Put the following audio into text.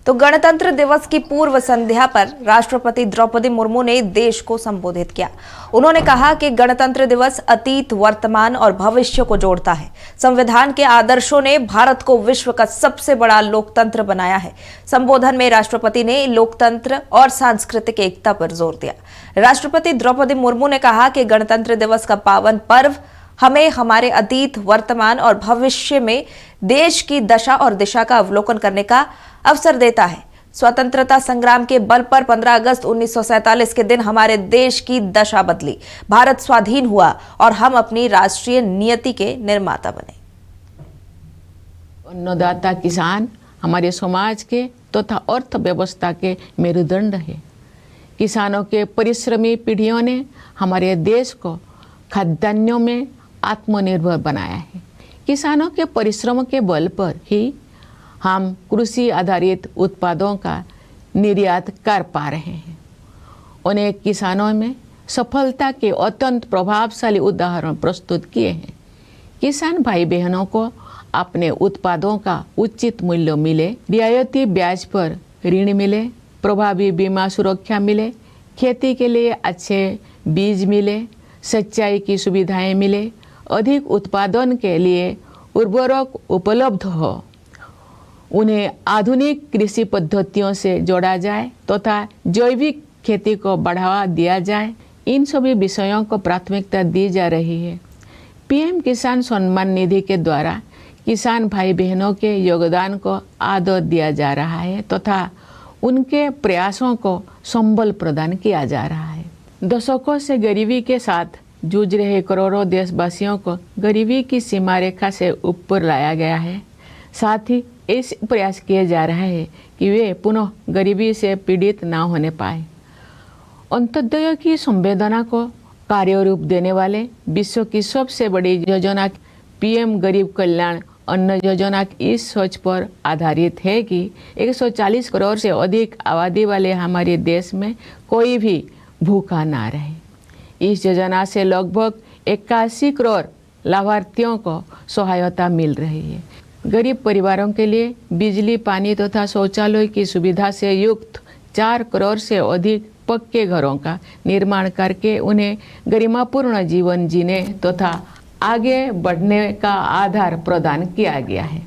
तो गणतंत्र दिवस की पूर्व संध्या पर राष्ट्रपति द्रौपदी मुर्मू ने देश को संबोधित किया। उन्होंने कहा कि गणतंत्र दिवस अतीत, वर्तमान और भविष्य को जोड़ता है। संविधान के आदर्शों ने भारत को विश्व का सबसे बड़ा लोकतंत्र बनाया है। संबोधन में राष्ट्रपति ने लोकतंत्र और सांस्कृतिक एकता पर जोर दिया। राष्ट्रपति द्रौपदी मुर्मू ने कहा कि गणतंत्र दिवस का पावन पर्व हमें हमारे अतीत, वर्तमान और भविष्य में देश की दशा और दिशा का अवलोकन करने का अवसर देता है। स्वतंत्रता संग्राम के बल पर 15 अगस्त 1947 के दिन हमारे देश की दशा बदली, भारत स्वाधीन हुआ और हम अपनी राष्ट्रीय नियति के निर्माता बने। अन्नदाता किसान हमारे समाज के तथा अर्थव्यवस्था के मेरुदंड है। किसानों के परिश्रमी पीढ़ियों ने हमारे देश को खाद्यान्नों में आत्मनिर्भर बनाया है। किसानों के परिश्रम के बल पर ही हम कृषि आधारित उत्पादों का निर्यात कर पा रहे हैं। अनेक किसानों में सफलता के अत्यंत प्रभावशाली उदाहरण प्रस्तुत किए हैं। किसान भाई बहनों को अपने उत्पादों का उचित मूल्य मिले, रियायती ब्याज पर ऋण मिले, प्रभावी बीमा सुरक्षा मिले, खेती के लिए अच्छे बीज मिले, सिंचाई की सुविधाएं मिले, अधिक उत्पादन के लिए उर्वरक उपलब्ध हो, उन्हें आधुनिक कृषि पद्धतियों से जोड़ा जाए तथा जैविक खेती को बढ़ावा दिया जाए। इन सभी विषयों को प्राथमिकता दी जा रही है। पीएम किसान सम्मान निधि के द्वारा किसान भाई बहनों के योगदान को आदर दिया जा रहा है तथा उनके प्रयासों को संबल प्रदान किया जा रहा है। दशकों से गरीबी के साथ जूझ रहे करोड़ों देशवासियों को गरीबी की सीमा रेखा से ऊपर लाया गया है। साथ ही ऐसे प्रयास किए जा रहे हैं कि वे पुनः गरीबी से पीड़ित ना होने पाए। अंत्योदय की संवेदना को कार्यरूप देने वाले विश्व की सबसे बड़ी योजना पीएम गरीब कल्याण अन्न योजना की इस सोच पर आधारित है कि 140 करोड़ से अधिक आबादी वाले हमारे देश में कोई भी भूखा ना रहे। इस योजना से लगभग 81 करोड़ लाभार्थियों को सहायता मिल रही है। गरीब परिवारों के लिए बिजली, पानी तथा शौचालय की सुविधा से युक्त 4 करोड़ से अधिक पक्के घरों का निर्माण करके उन्हें गरिमापूर्ण जीवन जीने तथा आगे बढ़ने का आधार प्रदान किया गया है।